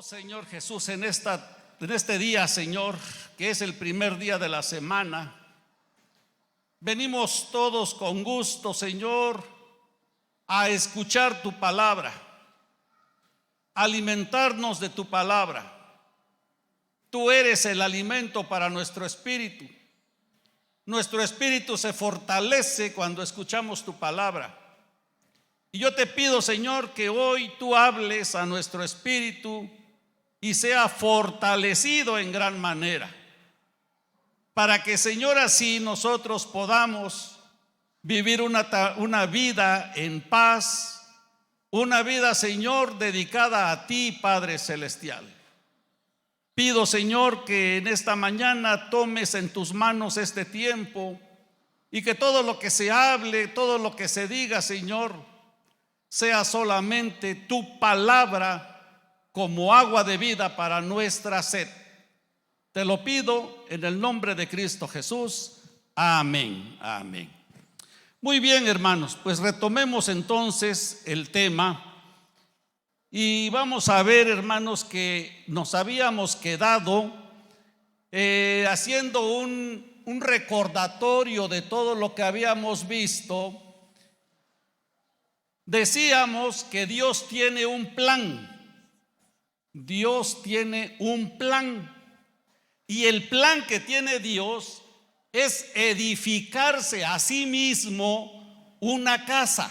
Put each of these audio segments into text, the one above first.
Señor Jesús, en este día, Señor, que es el primer día de la semana, venimos todos con gusto, Señor, a escuchar tu palabra, a alimentarnos de tu palabra. Tú eres el alimento para nuestro espíritu. Nuestro espíritu se fortalece cuando escuchamos tu palabra. Y yo te pido, Señor, que hoy tú hables a nuestro espíritu y sea fortalecido en gran manera, para que, Señor, así nosotros podamos vivir una vida en paz, una vida, Señor, dedicada a ti, Padre Celestial. Pido, Señor, que en esta mañana tomes en tus manos este tiempo y que todo lo que se hable, todo lo que se diga, Señor, sea solamente tu palabra como agua de vida para nuestra sed. Te lo pido en el nombre de Cristo Jesús. Amén, amén. Muy bien, hermanos, pues retomemos entonces el tema y vamos a ver, hermanos, que nos habíamos quedado haciendo un recordatorio de todo lo que habíamos visto. Decíamos que Dios tiene un plan. Dios tiene un plan. Y el plan que tiene Dios es edificarse a sí mismo una casa.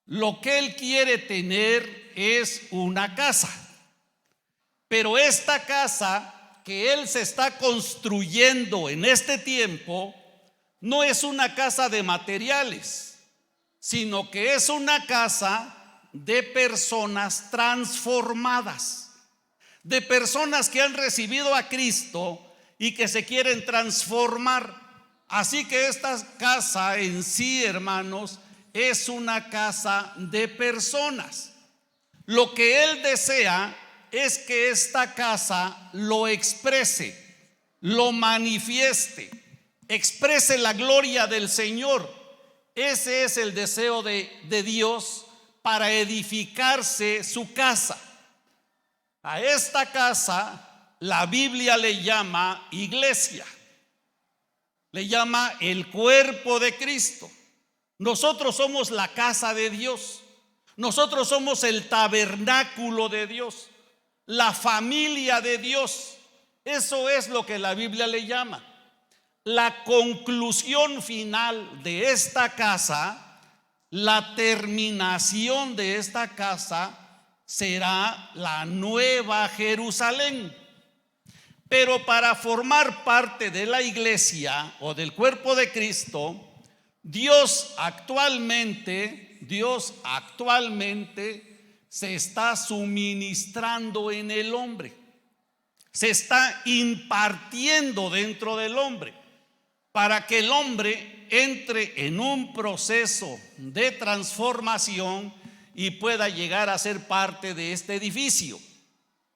Lo que Él quiere tener es una casa. Pero esta casa que Él se está construyendo en este tiempo no es una casa de materiales, sino que es una casa de personas transformadas, de personas que han recibido a Cristo y que se quieren transformar. Así que esta casa en sí, hermanos, es una casa de personas. Lo que Él desea es que esta casa lo exprese, lo manifieste, exprese la gloria del Señor. Ese es el deseo de Dios para edificarse su casa. A esta casa la Biblia le llama iglesia, le llama el cuerpo de Cristo. Nosotros somos la casa de Dios, nosotros somos el tabernáculo de Dios, la familia de Dios. Eso es lo que la Biblia le llama. La conclusión final de esta casa, la terminación de esta casa, será la nueva Jerusalén. Pero para formar parte de la iglesia o del cuerpo de Cristo, Dios actualmente se está suministrando en el hombre, se está impartiendo dentro del hombre, para que el hombre entre en un proceso de transformación y pueda llegar a ser parte de este edificio.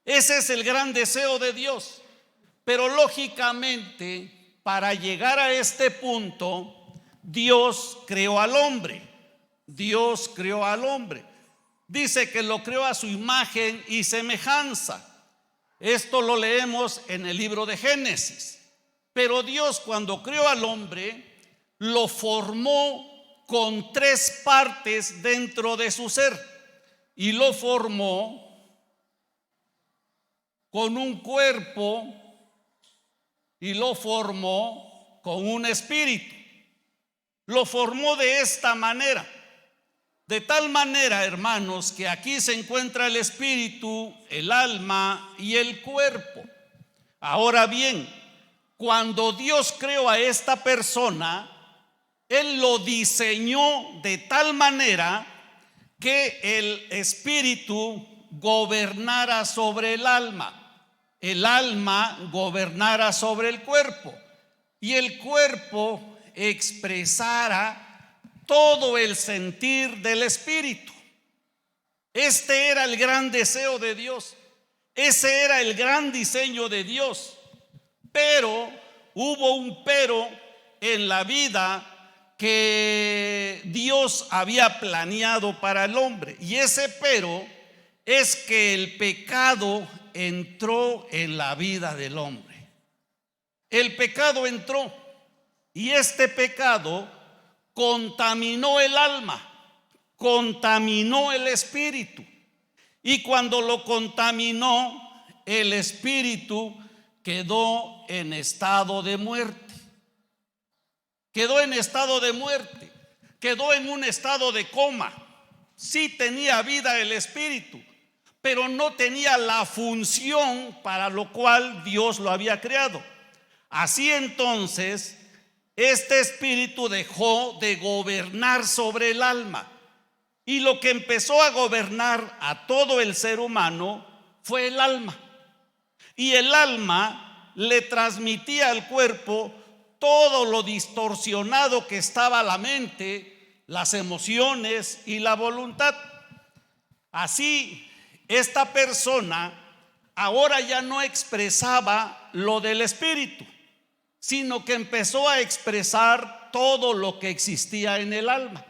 Ese es el gran deseo de Dios. Pero lógicamente, para llegar a este punto, Dios creó al hombre. Dios creó al hombre. Dice que lo creó a su imagen y semejanza. Esto lo leemos en el libro de Génesis. Pero Dios, cuando creó al hombre, lo formó con tres partes dentro de su ser y lo formó con un cuerpo y lo formó con un espíritu. Lo formó de esta manera, de tal manera, hermanos, que aquí se encuentra el espíritu, el alma y el cuerpo. Ahora bien, cuando Dios creó a esta persona, Él lo diseñó de tal manera que el espíritu gobernara sobre el alma gobernara sobre el cuerpo y el cuerpo expresara todo el sentir del espíritu. Este era el gran deseo de Dios, ese era el gran diseño de Dios. Pero hubo un pero en la vida que Dios había planeado para el hombre, y ese pero es que el pecado entró en la vida del hombre. El pecado entró y este pecado contaminó el alma, contaminó el espíritu. Y cuando lo contaminó, el espíritu quedó en estado de muerte. Quedó en estado de muerte, quedó en un estado de coma. Sí tenía vida el espíritu, pero no tenía la función para lo cual Dios lo había creado. Así entonces, este espíritu dejó de gobernar sobre el alma. Y lo que empezó a gobernar a todo el ser humano fue el alma. Y el alma le transmitía al cuerpo todo lo distorsionado que estaba la mente, las emociones y la voluntad. Así, esta persona ahora ya no expresaba lo del espíritu, sino que empezó a expresar todo lo que existía en el alma.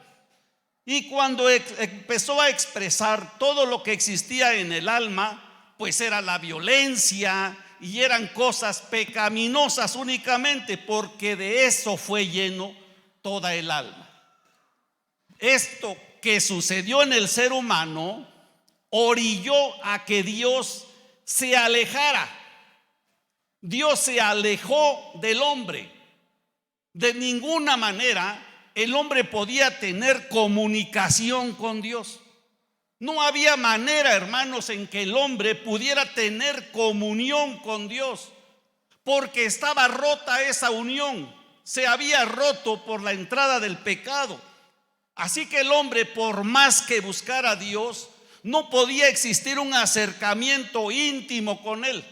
Y cuando empezó a expresar todo lo que existía en el alma, pues era la violencia y eran cosas pecaminosas únicamente, porque de eso fue lleno toda el alma. Esto que sucedió en el ser humano orilló a que Dios se alejara. Dios se alejó del hombre. De ninguna manera el hombre podía tener comunicación con Dios. No había manera, hermanos, en que el hombre pudiera tener comunión con Dios, porque estaba rota esa unión. Se había roto por la entrada del pecado. Así que el hombre, por más que buscara a Dios, no podía existir un acercamiento íntimo con él.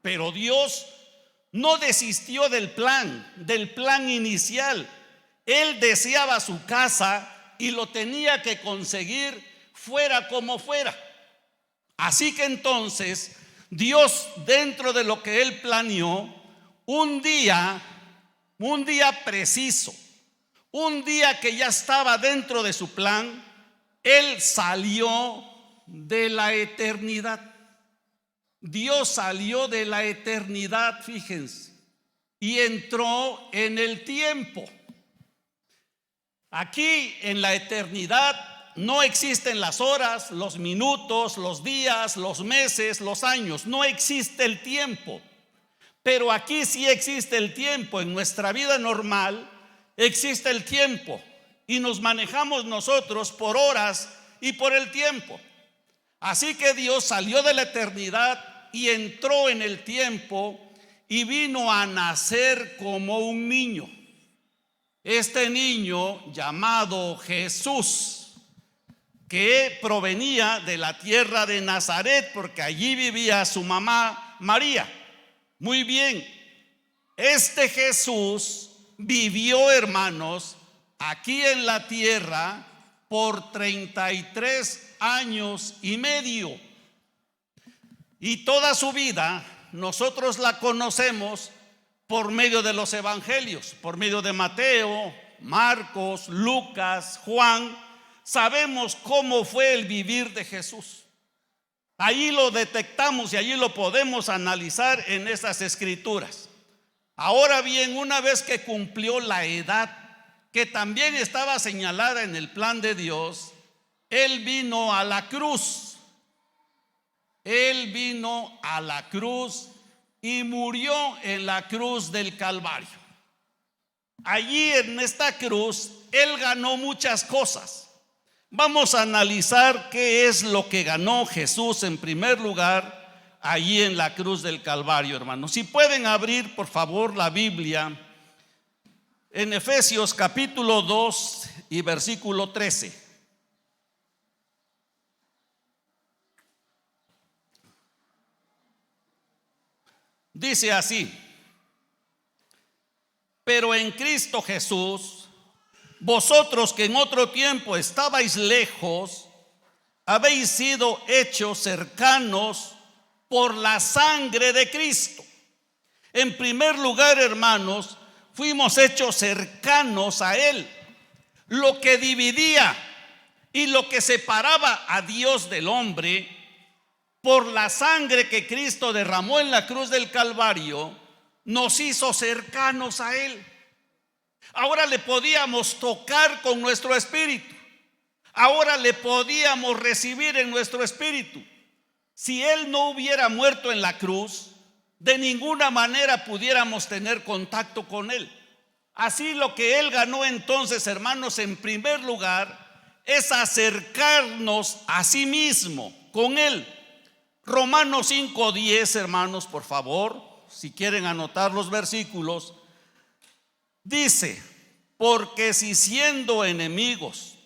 Pero Dios no desistió del plan inicial. Él deseaba su casa y lo tenía que conseguir fuera como fuera. Así que entonces Dios, dentro de lo que él planeó, un día preciso, un día que ya estaba dentro de su plan, él salió de la eternidad. Dios salió de la eternidad, fíjense, y entró en el tiempo. Aquí en la eternidad no existen las horas, los minutos, los días, los meses, los años. No existe el tiempo. Pero aquí sí existe el tiempo. En nuestra vida normal existe el tiempo y nos manejamos nosotros por horas y por el tiempo. Así que Dios salió de la eternidad y entró en el tiempo y vino a nacer como un niño. Este niño llamado Jesús, que provenía de la tierra de Nazaret, porque allí vivía su mamá María. Muy bien, este Jesús vivió, hermanos, aquí en la tierra por 33 años y medio. Y toda su vida nosotros la conocemos por medio de los evangelios, por medio de Mateo, Marcos, Lucas, Juan. Sabemos cómo fue el vivir de Jesús. Allí lo detectamos y allí lo podemos analizar en esas escrituras. Ahora bien, una vez que cumplió la edad que también estaba señalada en el plan de Dios, Él vino a la cruz. Él vino a la cruz y murió en la cruz del Calvario. Allí en esta cruz Él ganó muchas cosas. Vamos a analizar qué es lo que ganó Jesús en primer lugar allí en la cruz del Calvario, hermanos. Si pueden abrir por favor la Biblia en Efesios capítulo 2 y versículo 13. Dice así: pero en Cristo Jesús, vosotros que en otro tiempo estabais lejos, habéis sido hechos cercanos por la sangre de Cristo. En primer lugar, hermanos, fuimos hechos cercanos a Él. Lo que dividía y lo que separaba a Dios del hombre por la sangre que Cristo derramó en la cruz del Calvario, nos hizo cercanos a Él. Ahora le podíamos tocar con nuestro espíritu. Ahora le podíamos recibir en nuestro espíritu. Si Él no hubiera muerto en la cruz, de ninguna manera pudiéramos tener contacto con Él. Así lo que Él ganó entonces, hermanos, en primer lugar, es acercarnos a sí mismo con Él. Romanos 5:10, hermanos, por favor, si quieren anotar los versículos, dice: porque si siendo enemigos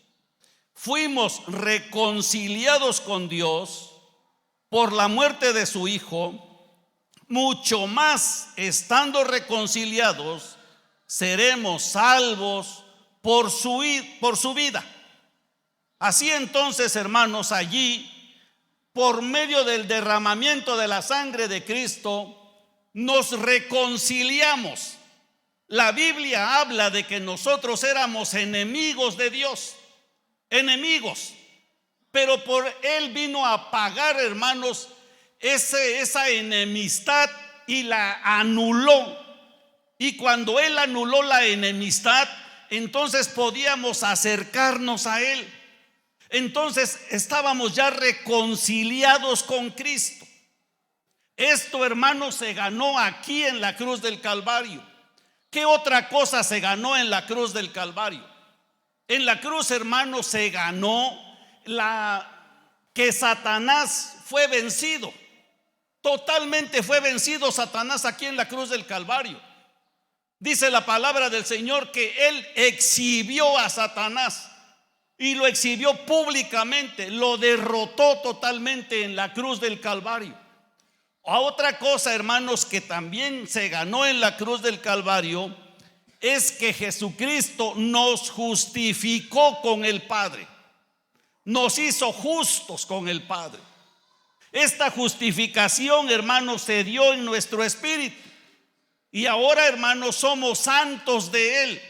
fuimos reconciliados con Dios por la muerte de su Hijo, mucho más estando reconciliados seremos salvos por su vida. Así entonces, hermanos, allí, por medio del derramamiento de la sangre de Cristo, nos reconciliamos. La Biblia habla de que nosotros éramos enemigos de Dios, enemigos, pero por Él vino a pagar, hermanos, esa enemistad y la anuló. Y cuando Él anuló la enemistad, entonces podíamos acercarnos a Él. Entonces estábamos ya reconciliados con Cristo. Esto, hermanos, se ganó aquí en la cruz del Calvario. ¿Qué otra cosa se ganó en la cruz del Calvario? En la cruz, hermanos, se ganó que Satanás fue vencido. Totalmente fue vencido Satanás aquí en la cruz del Calvario. Dice la palabra del Señor que Él exhibió a Satanás y lo exhibió públicamente, lo derrotó totalmente en la cruz del Calvario. A otra cosa, hermanos, que también se ganó en la cruz del Calvario es que Jesucristo nos justificó con el Padre, nos hizo justos con el Padre. Esta justificación, hermanos, se dio en nuestro espíritu y ahora, hermanos, somos santos de Él.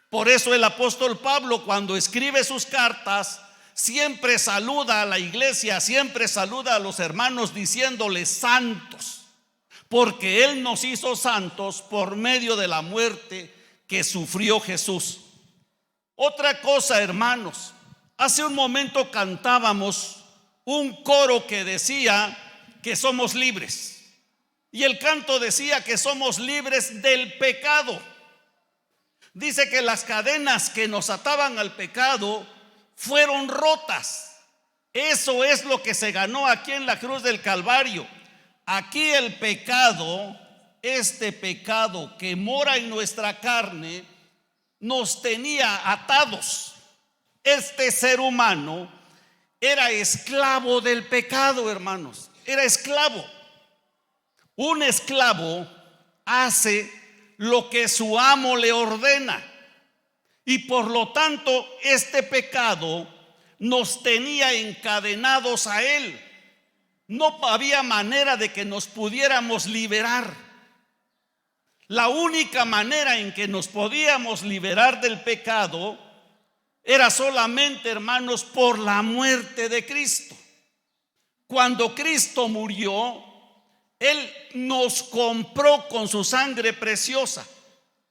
Por eso el apóstol Pablo, cuando escribe sus cartas, siempre saluda a la iglesia, siempre saluda a los hermanos diciéndoles santos, porque Él nos hizo santos por medio de la muerte que sufrió Jesús. Otra cosa, hermanos, hace un momento cantábamos un coro que decía que somos libres, y el canto decía que somos libres del pecado. Dice que las cadenas que nos ataban al pecado fueron rotas. Eso es lo que se ganó aquí en la cruz del Calvario. Aquí el pecado, este pecado que mora en nuestra carne, nos tenía atados. Este ser humano era esclavo del pecado, hermanos. Era esclavo. Un esclavo hace lo que su amo le ordena. Y por lo tanto, este pecado nos tenía encadenados a Él. No había manera de que nos pudiéramos liberar. La única manera en que nos podíamos liberar del pecado era solamente, hermanos, por la muerte de Cristo. Cuando Cristo murió, Él nos compró con su sangre preciosa.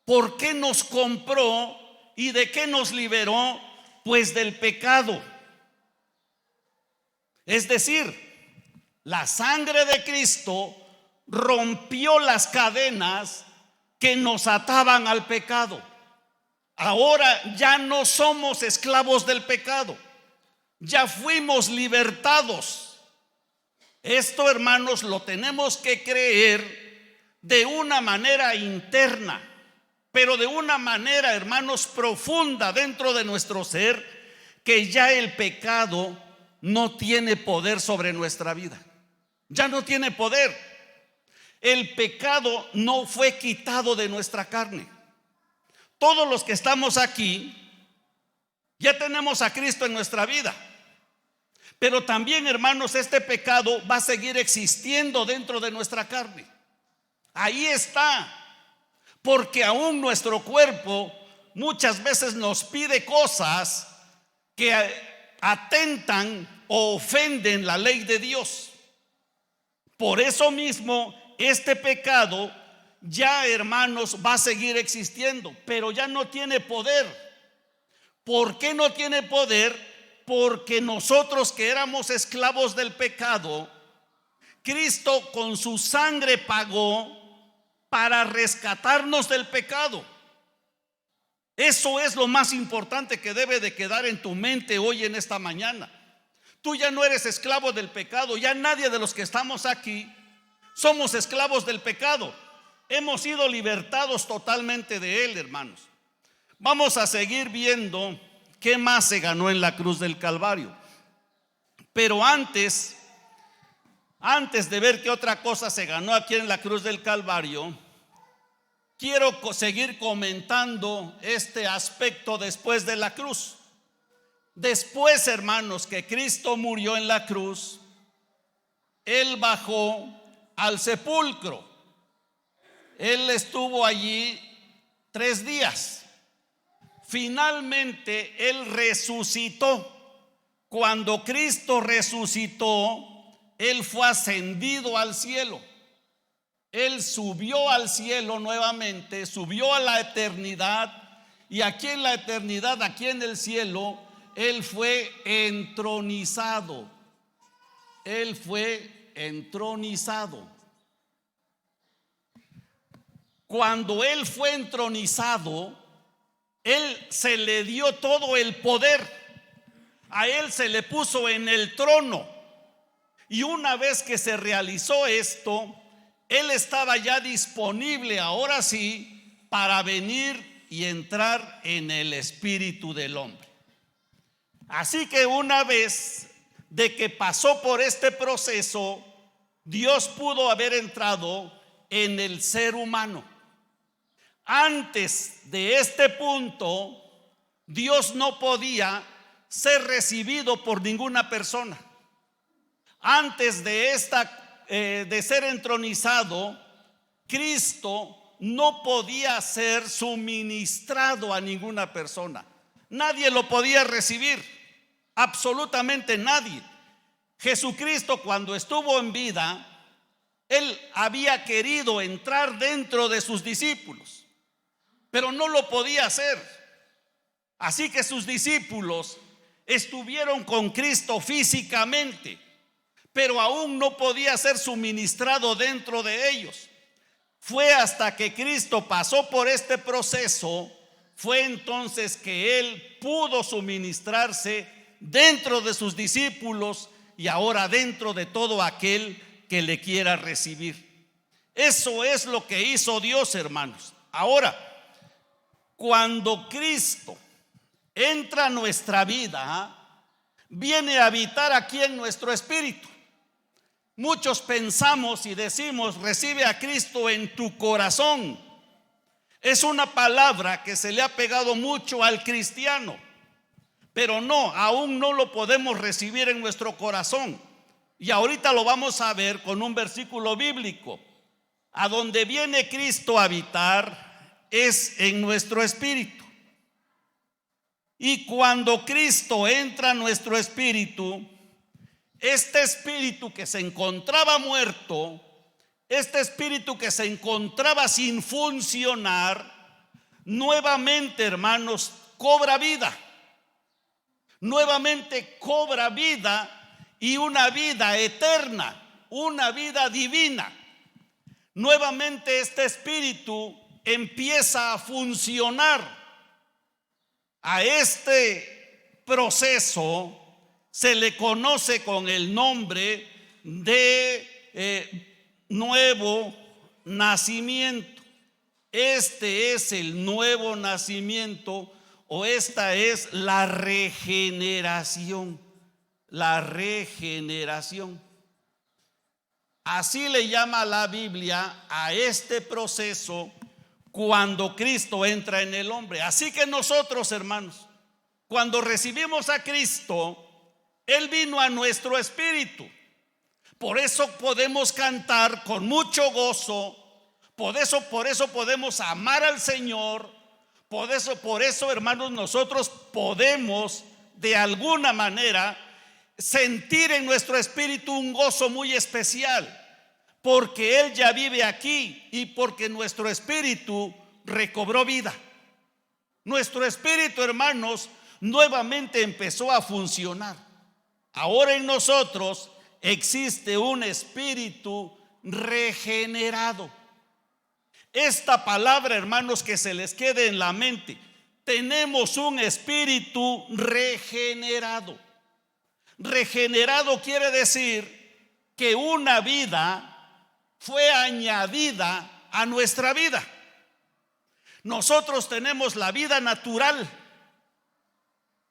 ¿Por qué nos compró? ¿Y de qué nos liberó? Pues del pecado. Es decir, la sangre de Cristo rompió las cadenas que nos ataban al pecado. Ahora ya no somos esclavos del pecado, ya fuimos libertados. Esto, hermanos, lo tenemos que creer de una manera interna, pero de una manera, hermanos, profunda dentro de nuestro ser, que ya el pecado no tiene poder sobre nuestra vida. Ya no tiene poder. El pecado no fue quitado de nuestra carne. Todos los que estamos aquí ya tenemos a Cristo en nuestra vida. Pero también, hermanos, este pecado va a seguir existiendo dentro de nuestra carne. Ahí está. Porque aún nuestro cuerpo muchas veces nos pide cosas que atentan o ofenden la ley de Dios. Por eso mismo, este pecado ya, hermanos, va a seguir existiendo, pero ya no tiene poder. ¿Por qué no tiene poder? Porque nosotros que éramos esclavos del pecado, Cristo con su sangre pagó para rescatarnos del pecado. Eso es lo más importante que debe de quedar en tu mente hoy en esta mañana. Tú ya no eres esclavo del pecado. Ya nadie de los que estamos aquí somos esclavos del pecado. Hemos sido libertados totalmente de él, hermanos. Vamos a seguir viendo qué más se ganó en la cruz del Calvario. Pero antes de ver qué otra cosa se ganó aquí en la cruz del Calvario, quiero seguir comentando este aspecto después de la cruz. Después, hermanos, que Cristo murió en la cruz, Él bajó al sepulcro. Él estuvo allí 3 días. Finalmente, Él resucitó. Cuando Cristo resucitó, Él fue ascendido al cielo. Él subió al cielo nuevamente, subió a la eternidad. Y aquí en la eternidad, aquí en el cielo, Él fue entronizado. Él fue entronizado. Cuando Él fue entronizado, Él se le dio todo el poder. A Él se le puso en el trono. Y una vez que se realizó esto, Él estaba ya disponible, ahora sí, para venir y entrar en el espíritu del hombre. Así que una vez de que pasó por este proceso, Dios pudo haber entrado en el ser humano. Antes de este punto, Dios no podía ser recibido por ninguna persona. Antes de ser entronizado, Cristo no podía ser suministrado a ninguna persona. Nadie lo podía recibir, absolutamente nadie. Jesucristo, cuando estuvo en vida, Él había querido entrar dentro de sus discípulos, pero no lo podía hacer. Así que sus discípulos estuvieron con Cristo físicamente, pero aún no podía ser suministrado dentro de ellos. Fue hasta que Cristo pasó por este proceso, fue entonces que Él pudo suministrarse dentro de sus discípulos y ahora dentro de todo aquel que le quiera recibir. Eso es lo que hizo Dios, hermanos. Ahora, cuando Cristo entra a nuestra vida, viene a habitar aquí en nuestro espíritu. Muchos pensamos y decimos: recibe a Cristo en tu corazón. Es una palabra que se le ha pegado mucho al cristiano, pero no, aún no lo podemos recibir en nuestro corazón. Y ahorita lo vamos a ver con un versículo bíblico. A donde viene Cristo a habitar es en nuestro espíritu. Y cuando Cristo entra a nuestro espíritu, este espíritu que se encontraba muerto, este espíritu que se encontraba sin funcionar, nuevamente, hermanos, cobra vida. Nuevamente cobra vida, y una vida eterna, una vida divina. Nuevamente este espíritu empieza a funcionar. A este proceso se le conoce con el nombre de nuevo nacimiento. Este es el nuevo nacimiento, o esta es la regeneración. La regeneración. Así le llama la Biblia a este proceso cuando Cristo entra en el hombre. Así que nosotros, hermanos, cuando recibimos a Cristo, Él vino a nuestro espíritu. Por eso podemos cantar con mucho gozo. Por eso podemos amar al Señor. Por eso, hermanos, nosotros podemos de alguna manera sentir en nuestro espíritu un gozo muy especial. porque Él ya vive aquí y porque nuestro espíritu recobró vida. Nuestro espíritu, hermanos, nuevamente empezó a funcionar. Ahora en nosotros existe un espíritu regenerado. Esta palabra, hermanos, que se les quede en la mente: tenemos un espíritu regenerado. Regenerado quiere decir que una vida fue añadida a nuestra vida. Nosotros tenemos la vida natural,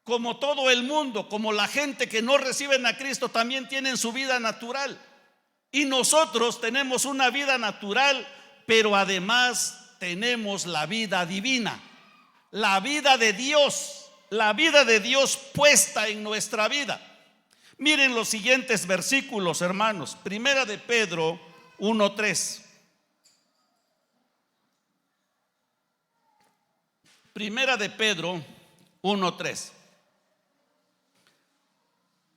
como todo el mundo, como la gente que no reciben a Cristo también tienen su vida natural. Y nosotros tenemos una vida natural, pero además tenemos la vida divina, la vida de Dios, la vida de Dios puesta en nuestra vida. Miren los siguientes versículos, hermanos. Primera de Pedro 1:3. Primera de Pedro 1:3.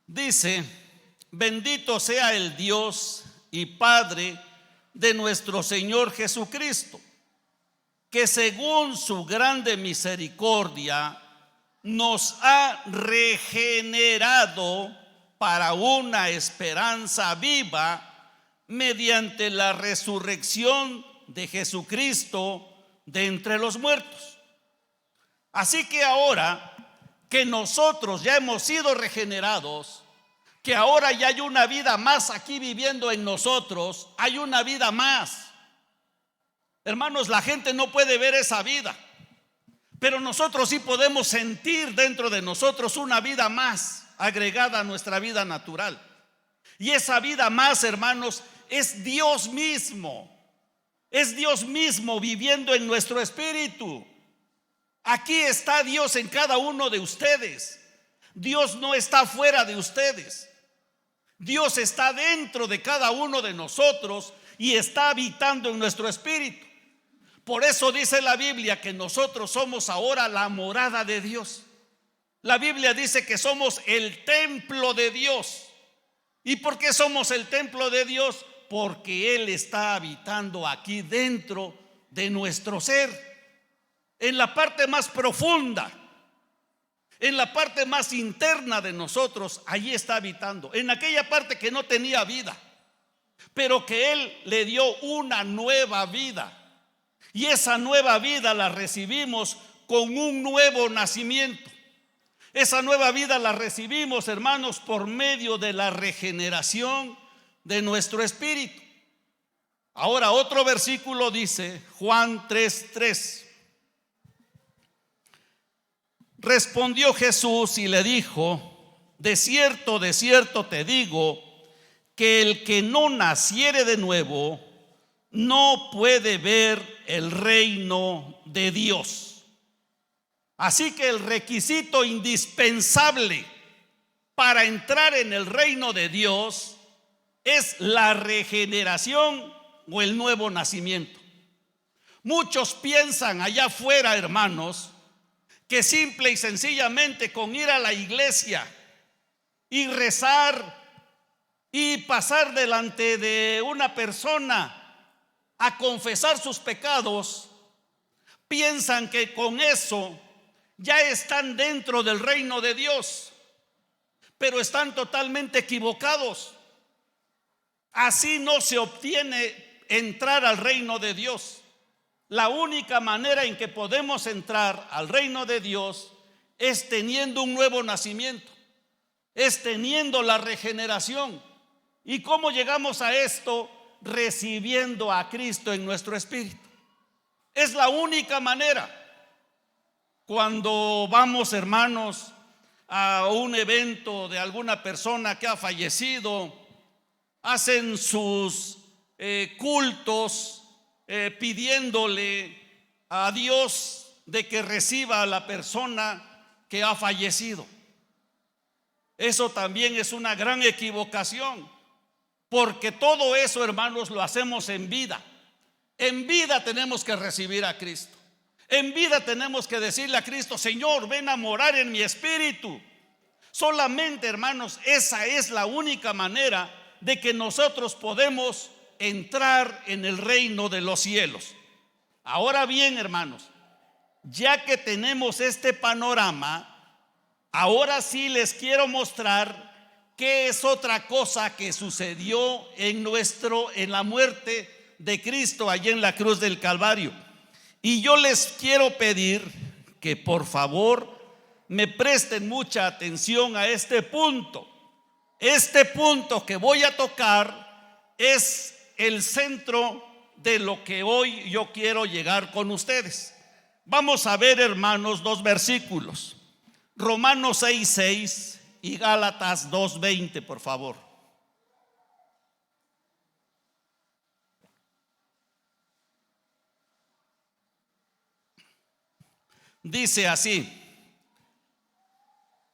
Dice: bendito sea el Dios y Padre de nuestro Señor Jesucristo, que según su grande misericordia nos ha regenerado para una esperanza viva mediante la resurrección de Jesucristo de entre los muertos. Así que ahora que nosotros ya hemos sido regenerados, que ahora ya hay una vida más aquí viviendo en nosotros, hay una vida más. Hermanos, la gente no puede ver esa vida, pero nosotros sí podemos sentir dentro de nosotros una vida más agregada a nuestra vida natural. Y esa vida más, hermanos, es Dios mismo. Es Dios mismo viviendo en nuestro espíritu. Aquí está Dios en cada uno de ustedes. Dios no está fuera de ustedes. Dios está dentro de cada uno de nosotros y está habitando en nuestro espíritu. Por eso dice la Biblia que nosotros somos ahora la morada de Dios. La Biblia dice que somos el templo de Dios. ¿Y por qué somos el templo de Dios? Porque Él está habitando aquí dentro de nuestro ser, en la parte más profunda, en la parte más interna de nosotros. Allí está habitando, en aquella parte que no tenía vida, pero que Él le dio una nueva vida. Y esa nueva vida la recibimos con un nuevo nacimiento. Esa nueva vida la recibimos, hermanos, por medio de la regeneración de nuestro espíritu. Ahora otro versículo dice, Juan 3:3. Respondió Jesús y le dijo: de cierto te digo, que el que no naciere de nuevo no puede ver el reino de Dios. Así que el requisito indispensable para entrar en el reino de Dios es la regeneración o el nuevo nacimiento. Muchos piensan allá afuera, hermanos, que simple y sencillamente con ir a la iglesia y rezar y pasar delante de una persona a confesar sus pecados, piensan que con eso ya están dentro del reino de Dios, pero están totalmente equivocados. Así no se obtiene entrar al reino de Dios. La única manera en que podemos entrar al reino de Dios es teniendo un nuevo nacimiento, es teniendo la regeneración. ¿Y cómo llegamos a esto? Recibiendo a Cristo en nuestro espíritu. Es la única manera. Cuando vamos, hermanos, a un evento de alguna persona que ha fallecido, hacen sus cultos pidiéndole a Dios de que reciba a la persona que ha fallecido. Eso también es una gran equivocación, porque todo eso, hermanos, lo hacemos en vida. En vida tenemos que recibir a Cristo. En vida tenemos que decirle a Cristo: Señor, ven a morar en mi espíritu. Solamente, hermanos, esa es la única manera de que nosotros podemos entrar en el reino de los cielos. Ahora bien, hermanos, ya que tenemos este panorama, ahora sí les quiero mostrar qué es otra cosa que sucedió en la muerte de Cristo allí en la cruz del Calvario. Y yo les quiero pedir que por favor me presten mucha atención a este punto. Este punto que voy a tocar es el centro de lo que hoy yo quiero llegar con ustedes. Vamos a ver, hermanos, dos versículos: Romanos 6:6 y Gálatas 2:20, por favor. Dice así: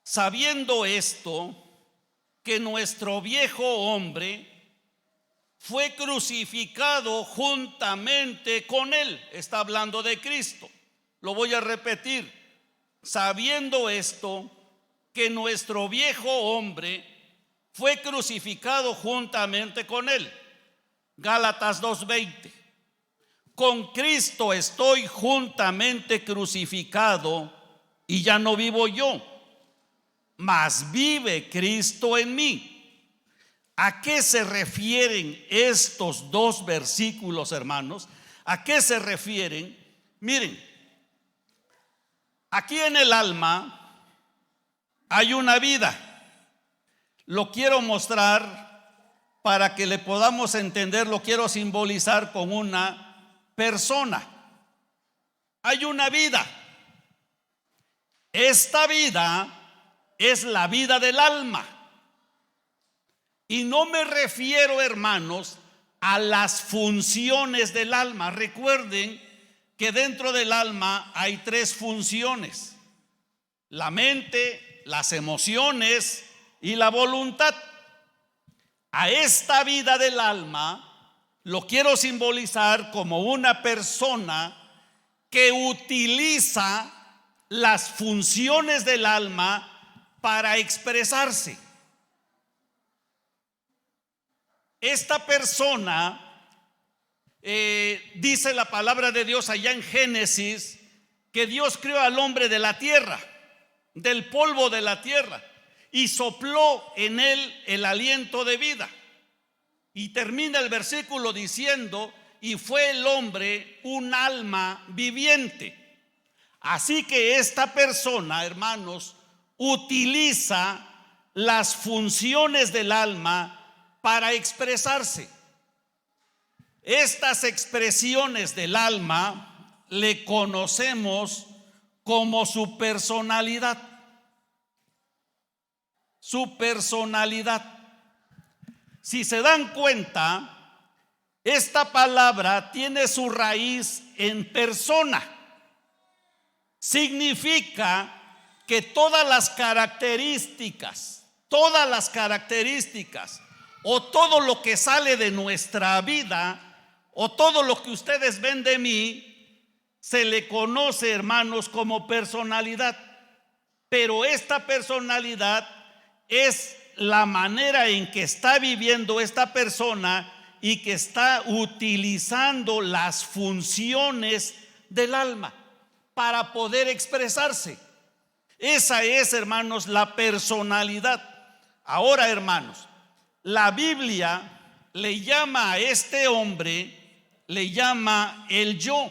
sabiendo esto, que nuestro viejo hombre fue crucificado juntamente con él. Está hablando de Cristo. Lo voy a repetir: sabiendo esto, que nuestro viejo hombre fue crucificado juntamente con él. Gálatas 2:20. Con Cristo estoy juntamente crucificado, y ya no vivo yo, mas vive Cristo en mí. ¿A qué se refieren estos dos versículos, hermanos? ¿A qué se refieren? Miren, aquí en el alma hay una vida. Lo quiero mostrar para que le podamos entender. Lo quiero simbolizar con una persona. Hay una vida. Esta vida es la vida del alma. Y no me refiero, hermanos, a las funciones del alma. Recuerden que dentro del alma hay tres funciones: la mente, las emociones y la voluntad. A esta vida del alma lo quiero simbolizar como una persona que utiliza las funciones del alma para expresarse. Esta persona, dice la palabra de Dios allá en Génesis, que Dios creó al hombre de la tierra, del polvo de la tierra, y sopló en él el aliento de vida. Y termina el versículo diciendo: y fue el hombre un alma viviente. Así que esta persona, hermanos, utiliza las funciones del alma para expresarse. Estas expresiones del alma le conocemos como su personalidad. Su personalidad. Si se dan cuenta, esta palabra tiene su raíz en persona. Significa que todas las características o todo lo que sale de nuestra vida o todo lo que ustedes ven de mí se le conoce, hermanos, como personalidad. Pero esta personalidad es la manera en que está viviendo esta persona y que está utilizando las funciones del alma para poder expresarse. Esa es, hermanos, la personalidad. Ahora, hermanos, la Biblia le llama a este hombre, le llama el yo,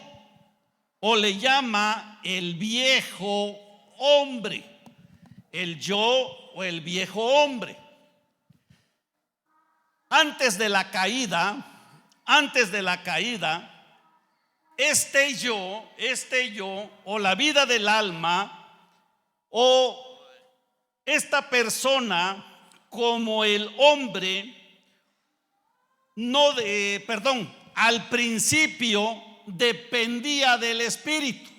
o le llama el viejo hombre. El yo o el viejo hombre. Antes de la caída, este yo o la vida del alma o esta persona como el hombre al principio dependía del espíritu.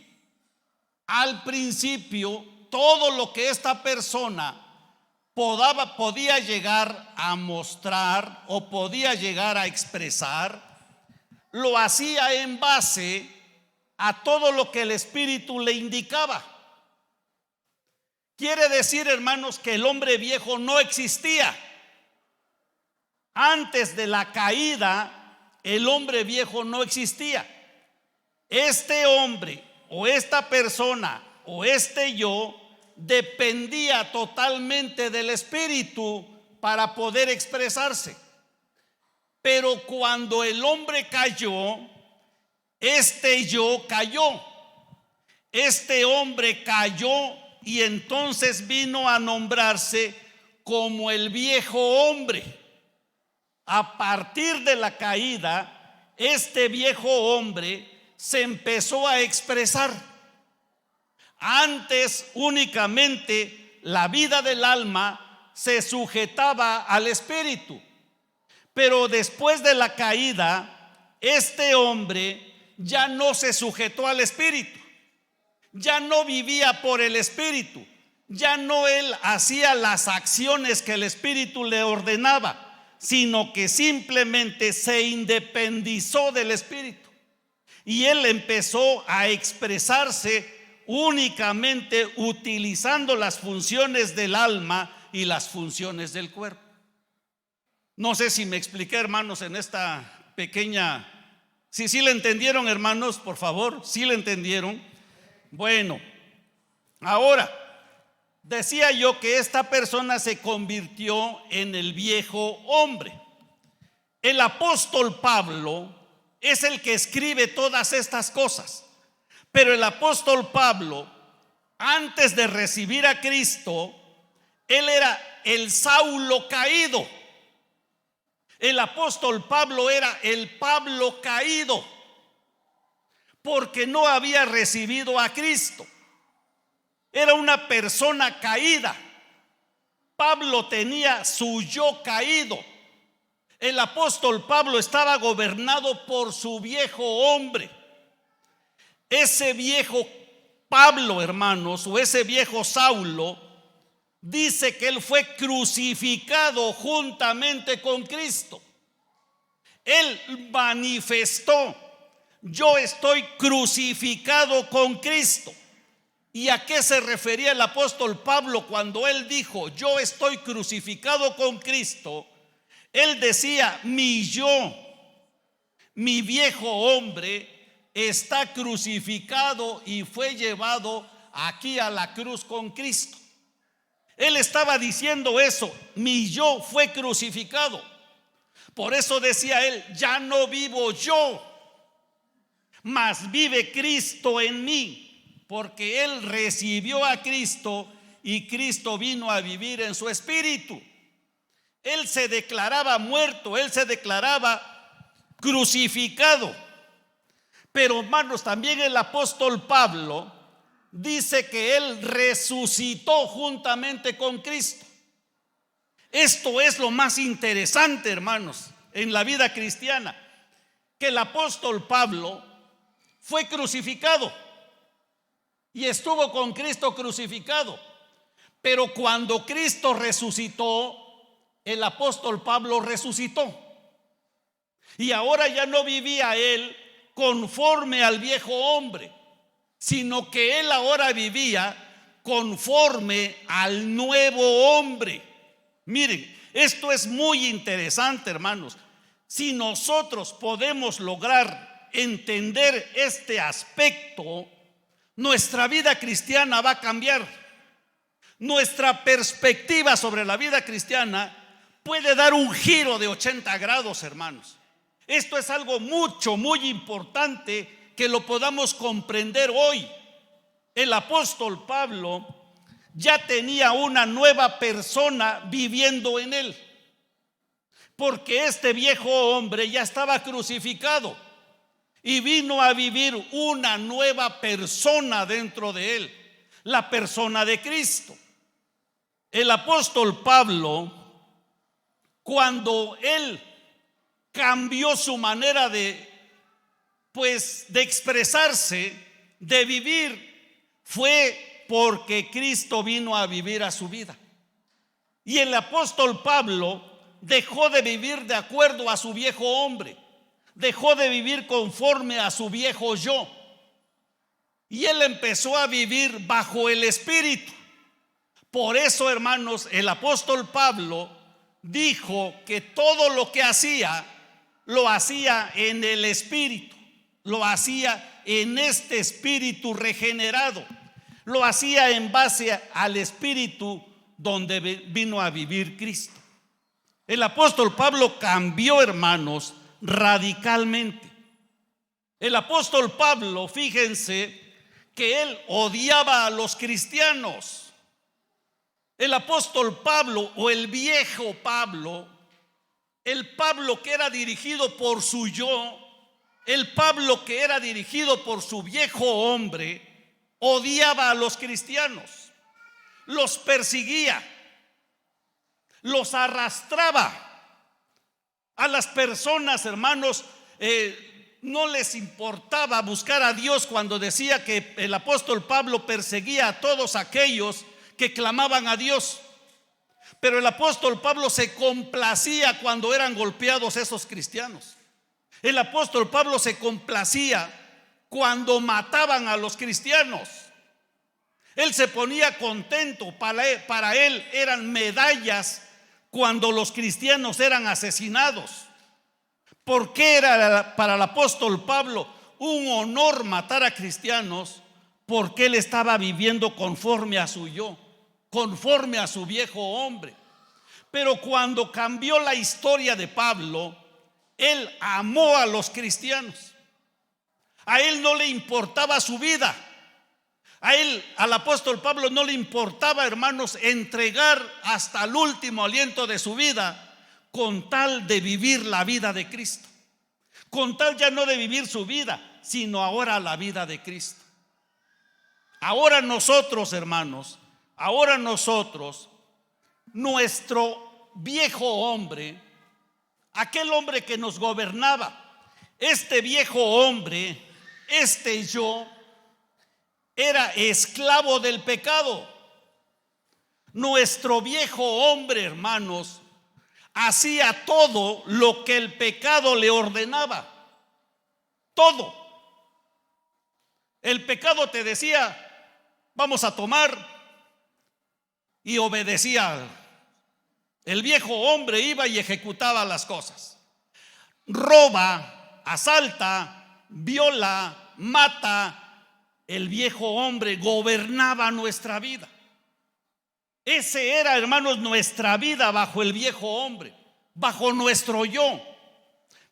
Al principio todo lo que esta persona podía llegar a mostrar o podía llegar a expresar, lo hacía en base a todo lo que el espíritu le indicaba. Quiere decir, hermanos, que el hombre viejo no existía. Antes de la caída, el hombre viejo no existía. Este hombre o esta persona o este yo dependía totalmente del Espíritu para poder expresarse. Pero cuando el hombre cayó, este yo cayó. Este hombre cayó y entonces vino a nombrarse como el viejo hombre. A partir de la caída, este viejo hombre se empezó a expresar. Antes únicamente la vida del alma se sujetaba al espíritu, pero después de la caída, este hombre ya no se sujetó al espíritu, ya no vivía por el espíritu, ya no él hacía las acciones que el espíritu le ordenaba, sino que simplemente se independizó del espíritu y él empezó a expresarse únicamente utilizando las funciones del alma y las funciones del cuerpo. No sé si me expliqué, hermanos, en esta pequeña. Si sí le entendieron, hermanos, por favor, si le entendieron. Bueno, ahora decía yo que esta persona se convirtió en el viejo hombre. El apóstol Pablo es el que escribe todas estas cosas. Pero el apóstol Pablo, antes de recibir a Cristo, él era el Saulo caído. El apóstol Pablo era el Pablo caído, porque no había recibido a Cristo. Era una persona caída. Pablo tenía su yo caído. El apóstol Pablo estaba gobernado por su viejo hombre. Ese viejo Pablo, hermanos, o ese viejo Saulo, dice que él fue crucificado juntamente con Cristo. Él manifestó: yo estoy crucificado con Cristo. ¿Y a qué se refería el apóstol Pablo cuando él dijo: yo estoy crucificado con Cristo? Él decía: mi yo, mi viejo hombre, está crucificado y fue llevado aquí a la cruz con Cristo. Él estaba diciendo eso: mi yo fue crucificado. Por eso decía él: ya no vivo yo, mas vive Cristo en mí, porque él recibió a Cristo y Cristo vino a vivir en su espíritu. Él se declaraba muerto, él se declaraba crucificado. Pero, hermanos, también el apóstol Pablo dice que él resucitó juntamente con Cristo. Esto es lo más interesante, hermanos, en la vida cristiana, que el apóstol Pablo fue crucificado y estuvo con Cristo crucificado. Pero cuando Cristo resucitó, el apóstol Pablo resucitó. Y ahora ya no vivía él conforme al viejo hombre, sino que él ahora vivía conforme al nuevo hombre. Miren, esto es muy interesante, hermanos. Si nosotros podemos lograr entender este aspecto, nuestra vida cristiana va a cambiar. Nuestra perspectiva sobre la vida cristiana puede dar un giro de 80 grados, hermanos. Esto es algo muy importante que lo podamos comprender hoy. El apóstol Pablo ya tenía una nueva persona viviendo en él, porque este viejo hombre ya estaba crucificado y vino a vivir una nueva persona dentro de él, la persona de Cristo. El apóstol Pablo, cuando él cambió su manera de expresarse, de vivir, fue porque Cristo vino a vivir a su vida. Y el apóstol Pablo dejó de vivir de acuerdo a su viejo hombre, dejó de vivir conforme a su viejo yo, y él empezó a vivir bajo el Espíritu. Por eso, hermanos, el apóstol Pablo dijo que todo lo que hacía lo hacía en el Espíritu, lo hacía en este Espíritu regenerado, lo hacía en base al Espíritu donde vino a vivir Cristo. El apóstol Pablo cambió, hermanos, radicalmente. El apóstol Pablo, fíjense que él odiaba a los cristianos. El apóstol Pablo, o el viejo Pablo, el Pablo que era dirigido por su yo, el Pablo que era dirigido por su viejo hombre, odiaba a los cristianos, los perseguía, los arrastraba. A las personas, hermanos, no les importaba buscar a Dios cuando decía que el apóstol Pablo perseguía a todos aquellos que clamaban a Dios. Pero el apóstol Pablo se complacía cuando eran golpeados esos cristianos. El apóstol Pablo se complacía cuando mataban a los cristianos. Él se ponía contento. Para él eran medallas cuando los cristianos eran asesinados. ¿Por qué era para el apóstol Pablo un honor matar a cristianos? Porque él estaba viviendo conforme a su yo, conforme a su viejo hombre. Pero cuando cambió la historia de Pablo, él amó a los cristianos. A él no le importaba su vida. Al apóstol Pablo no le importaba, hermanos, entregar hasta el último aliento de su vida con tal de vivir la vida de Cristo. Con tal ya no de vivir su vida, sino ahora la vida de Cristo. Ahora nosotros, hermanos, nuestro viejo hombre, aquel hombre que nos gobernaba, este viejo hombre, este yo, era esclavo del pecado. Nuestro viejo hombre, hermanos, hacía todo lo que el pecado le ordenaba. Todo. El pecado te decía: vamos a tomar, y obedecía. El viejo hombre iba y ejecutaba las cosas. Roba, asalta, viola, mata. El viejo hombre gobernaba nuestra vida. Ese era, hermanos, nuestra vida bajo el viejo hombre, bajo nuestro yo.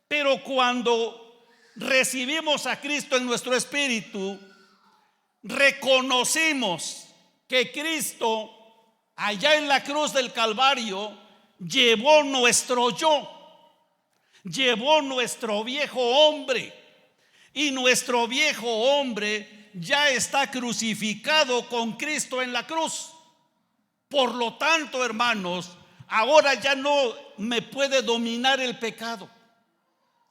Pero cuando recibimos a Cristo en nuestro espíritu, reconocimos que Cristo allá en la cruz del Calvario llevó nuestro yo, llevó nuestro viejo hombre, y nuestro viejo hombre ya está crucificado con Cristo en la cruz. Por lo tanto, hermanos, ahora ya no me puede dominar el pecado.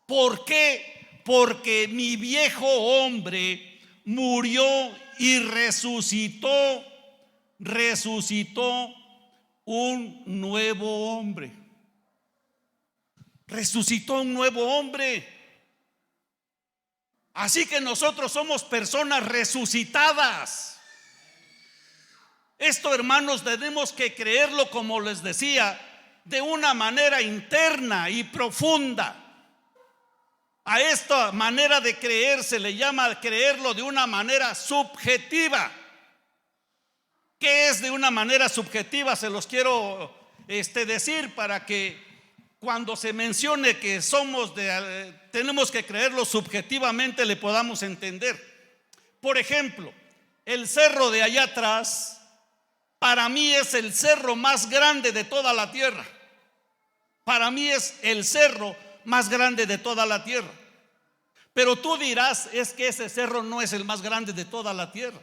¿Por qué? Porque mi viejo hombre murió y resucitó un nuevo hombre. Resucitó un nuevo hombre. Así que nosotros somos personas resucitadas. Esto, hermanos, tenemos que creerlo, como les decía, de una manera interna y profunda. A esta manera de creer se le llama creerlo de una manera subjetiva. ¿Qué es de una manera subjetiva? Se los quiero decir para que cuando se mencione que tenemos que creerlo subjetivamente, le podamos entender. Por ejemplo, el cerro de allá atrás, para mí es el cerro más grande de toda la tierra. Para mí es el cerro más grande de toda la tierra. Pero tú dirás: es que ese cerro no es el más grande de toda la tierra.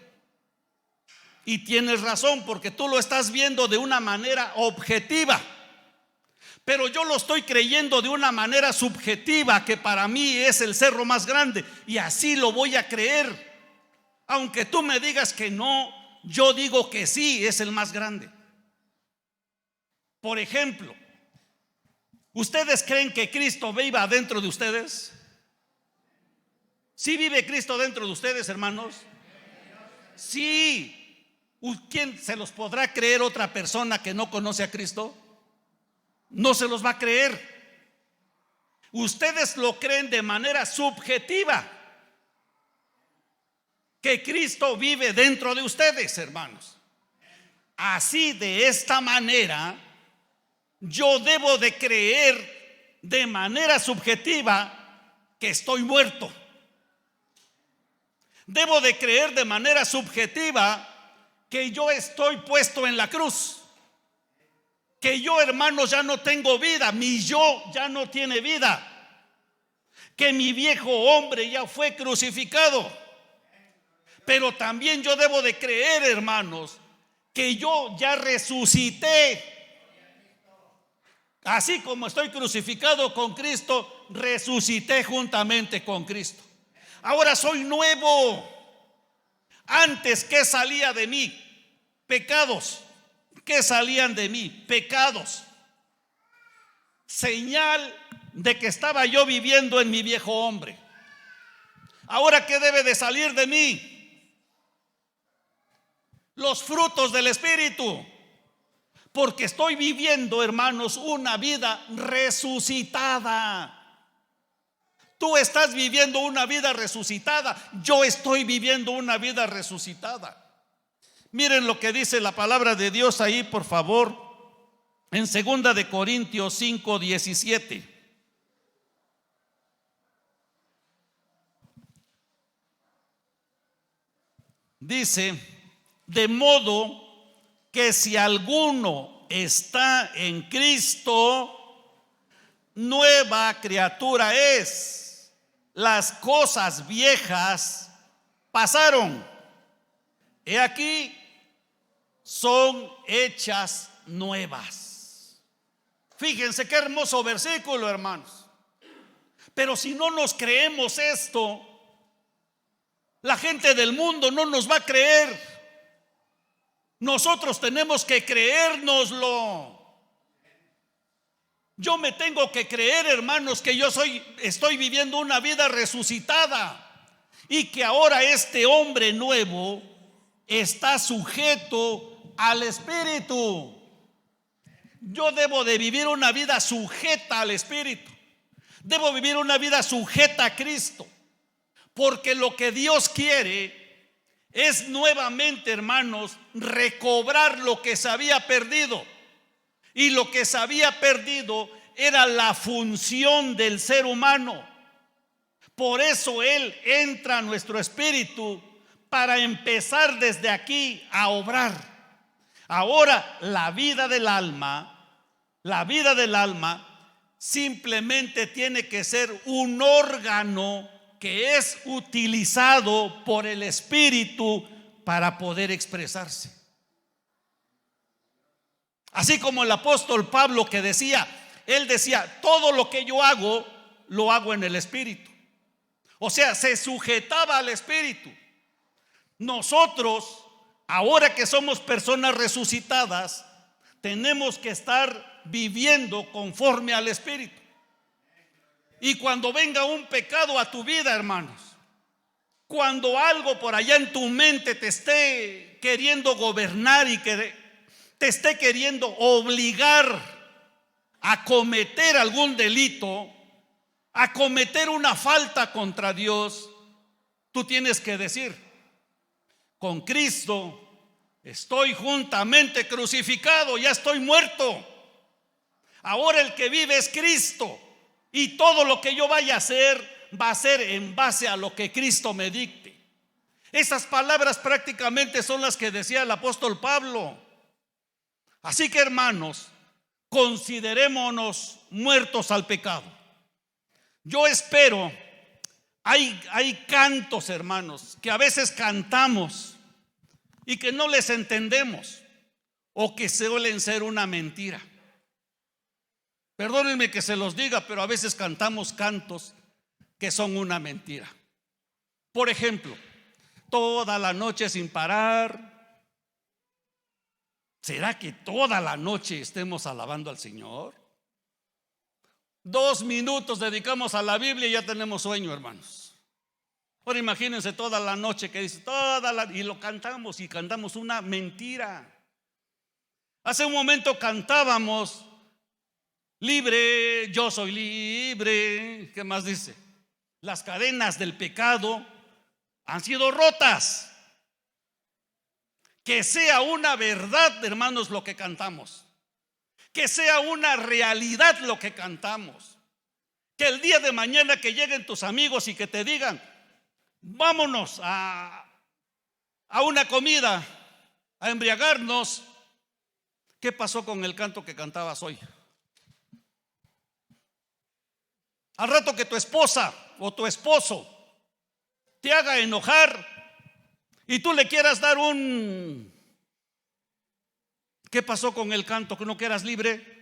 Y tienes razón, porque tú lo estás viendo de una manera objetiva. Pero yo lo estoy creyendo de una manera subjetiva, que para mí es el cerro más grande, y así lo voy a creer. Aunque tú me digas que no, yo digo que sí, es el más grande. Por ejemplo, ¿ustedes creen que Cristo viva dentro de ustedes? ¿Sí vive Cristo dentro de ustedes, hermanos? Sí. ¿Quién se los podrá creer otra persona que no conoce a Cristo? No se los va a creer. Ustedes lo creen de manera subjetiva, que Cristo vive dentro de ustedes, hermanos. Así, de esta manera, yo debo de creer de manera subjetiva que estoy muerto. Debo de creer de manera subjetiva que yo estoy puesto en la cruz, que yo, hermanos, ya no tengo vida, mi yo ya no tiene vida, que mi viejo hombre ya fue crucificado. Pero también yo debo de creer, hermanos, que yo ya resucité. Así como estoy crucificado con Cristo, resucité juntamente con Cristo. Ahora soy nuevo. Antes, ¿qué salía de mí? Pecados. ¿Qué salían de mí? Pecados. Señal de que estaba yo viviendo en mi viejo hombre. Ahora, ¿qué debe de salir de mí? Los frutos del Espíritu. Porque estoy viviendo, hermanos, una vida resucitada. Tú estás viviendo una vida resucitada. Yo estoy viviendo una vida resucitada. Miren lo que dice la palabra de Dios ahí, por favor, en 2 de Corintios 5:17. Dice: de modo que si alguno está en Cristo, nueva criatura es. Las cosas viejas pasaron, he aquí, son hechas nuevas. Fíjense qué hermoso versículo, hermanos. Pero si no nos creemos esto, la gente del mundo no nos va a creer. Nosotros tenemos que creérnoslo. Yo me tengo que creer, hermanos, que yo estoy viviendo una vida resucitada y que ahora este hombre nuevo está sujeto al Espíritu. Yo debo de vivir una vida sujeta al Espíritu. Debo vivir una vida sujeta a Cristo, porque lo que Dios quiere es nuevamente, hermanos, recobrar lo que se había perdido. Y lo que se había perdido era la función del ser humano. Por eso Él entra a nuestro espíritu para empezar desde aquí a obrar. Ahora la vida del alma simplemente tiene que ser un órgano que es utilizado por el Espíritu para poder expresarse. Así como el apóstol Pablo, que él decía, todo lo que yo hago, lo hago en el Espíritu. O sea, se sujetaba al Espíritu. Nosotros, ahora que somos personas resucitadas, tenemos que estar viviendo conforme al Espíritu. Y cuando venga un pecado a tu vida, hermanos, cuando algo por allá en tu mente te esté queriendo gobernar y que te esté queriendo obligar a cometer algún delito, a cometer una falta contra Dios, tú tienes que decir: con Cristo estoy juntamente crucificado, ya estoy muerto. Ahora el que vive es Cristo, y todo lo que yo vaya a hacer va a ser en base a lo que Cristo me dicte. Esas palabras prácticamente son las que decía el apóstol Pablo. Así que, hermanos, considerémonos muertos al pecado. Yo espero, hay cantos, hermanos, que a veces cantamos y que no les entendemos, o que suelen ser una mentira. Perdónenme que se los diga, pero a veces cantamos cantos que son una mentira. Por ejemplo, toda la noche sin parar. ¿Será que toda la noche estemos alabando al Señor? 2 minutos dedicamos a la Biblia y ya tenemos sueño, hermanos. Ahora imagínense toda la noche que dice y lo cantamos, y cantamos una mentira. Hace un momento cantábamos: libre, yo soy libre. ¿Qué más dice? Las cadenas del pecado han sido rotas. Que sea una verdad, hermanos, lo que cantamos. Que sea una realidad lo que cantamos. Que el día de mañana que lleguen tus amigos y que te digan: vámonos a una comida, a embriagarnos. ¿Qué pasó con el canto que cantabas hoy? Al rato que tu esposa o tu esposo te haga enojar y tú le quieras dar un... ¿Qué pasó con el canto que no quieras libre?